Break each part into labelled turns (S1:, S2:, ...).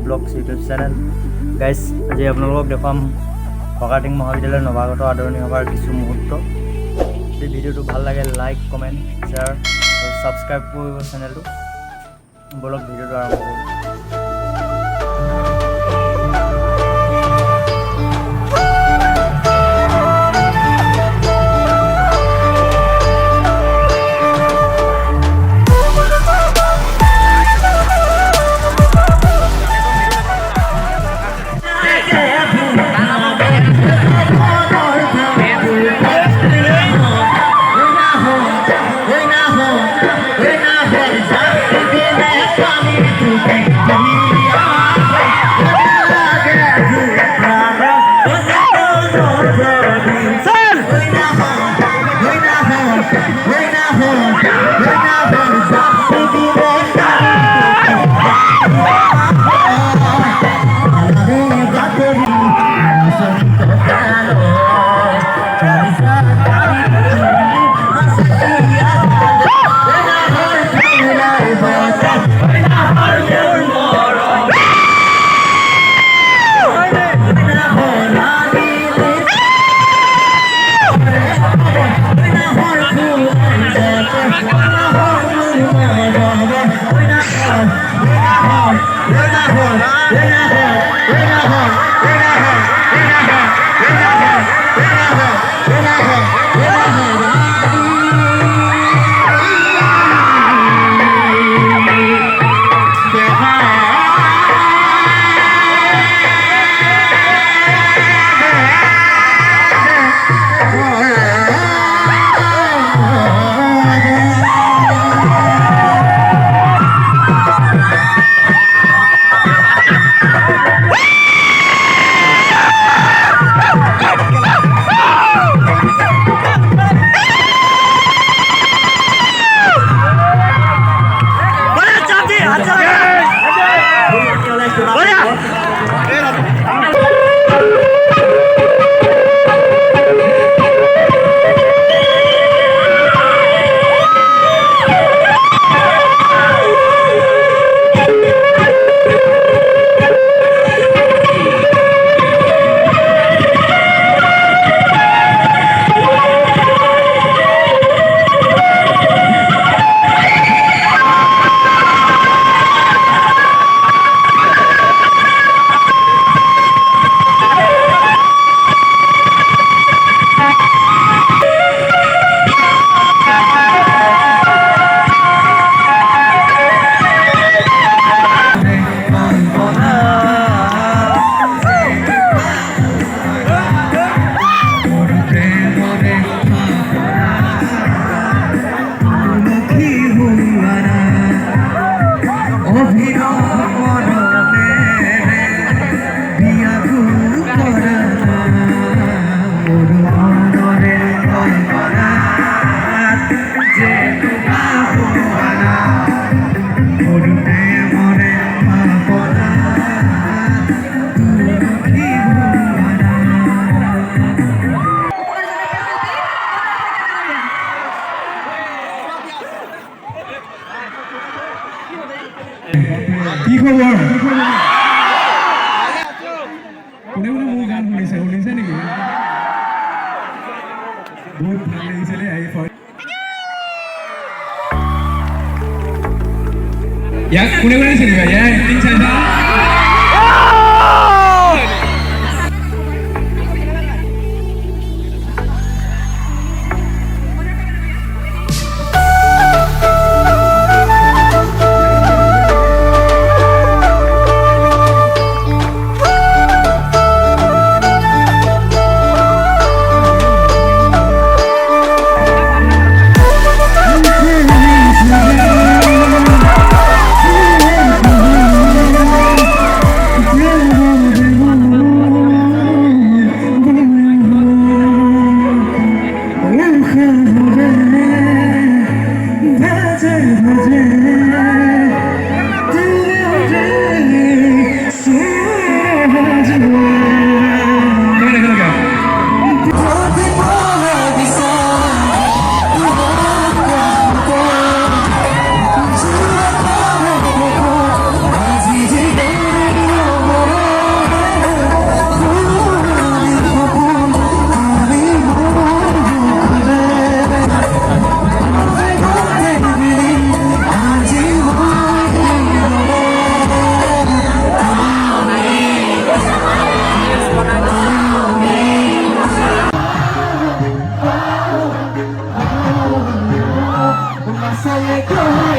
S1: Blogs YouTube channel. Guys, আজি আপোনালোকক দেখুৱাম ফকাটিং মহাবিদ্যালয়ৰ নৱাগত আদৰণি সভাৰ কিছু মুহূৰ্ত। যদি ভিডিঅ'টো ভাল লাগে লাইক, কমেণ্ট, শ্বেয়াৰ আৰু ছাবস্ক্ৰাইব কৰিব চেনেলটো। বলক ভিডিঅ'টো আৰম্ভ কৰোঁ।
S2: কি খবৰ? কোনে কোনে মোৰ গান শুনিছে নেকি? বহুত ভাল লাগিছে দেই আহি। ইয়াক কোনে কোনে চিনিবা? ইয়াৰ এক্টিং চাইছা?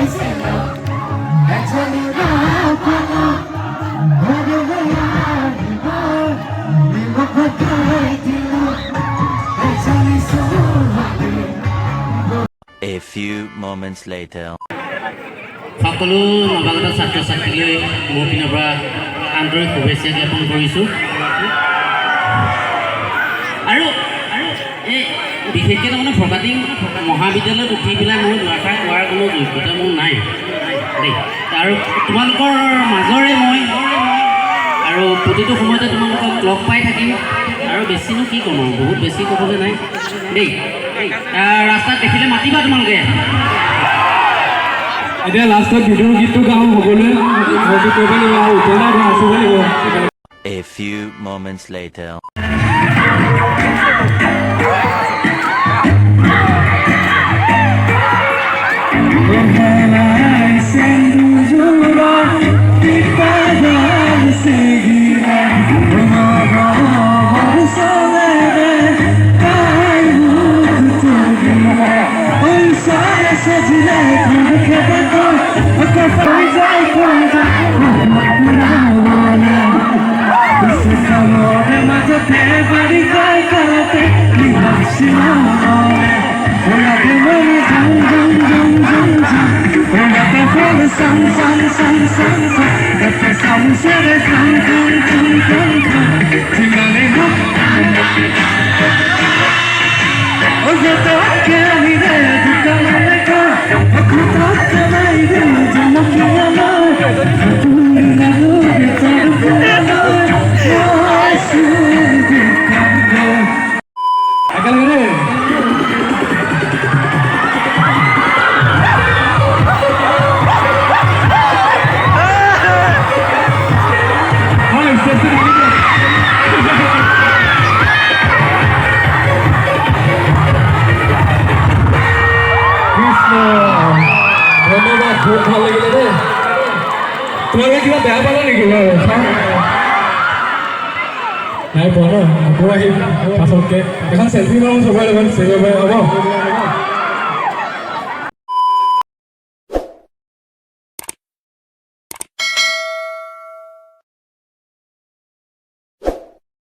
S3: A few moments later.
S4: সকলো নৱাগত ছাত্ৰ ছাত্ৰীলৈ মোৰ পিনৰ পৰা আন্তৰিক শুভেচ্ছা জ্ঞাপন কৰিছোঁ আৰু এই বিশেষকৈ তাৰমানে ফৰকাটিং মহাবিদ্যালয়ত উঠি পেলাই মই দুআষাৰ কোৱাৰ কোনো যোগ্যতা মোৰ নাই দেই আৰু তোমালোকৰ মাজৰে মই আৰু প্ৰতিটো সময়তে তোমালোকক লগ পাই থাকিম আৰু বেছিনো কি ক'ম আৰু বহুত বেছি ক'বলৈ নাই দেই ৰাস্তাত দেখিলে মাতিবা তোমালোকে
S2: এতিয়া লাষ্টত ভিডিঅ' গীতটো গাওঁ সকলোৱে হয়তো কৰিব লাগিব আৰু উতলাই নাচিব লাগিব
S3: A few moments later.
S2: একেলগে ধন্যবাদ বহুত ভাল লাগিলে দেই তোমালোকে কিবা বেয়া পালা নেকি বাৰু নাই পোৱা ন আকৌ আহিম পাছতকৈ এখন চেল্ফি মাৰোঁ চবৰে লগত চেল্ফি হ'ব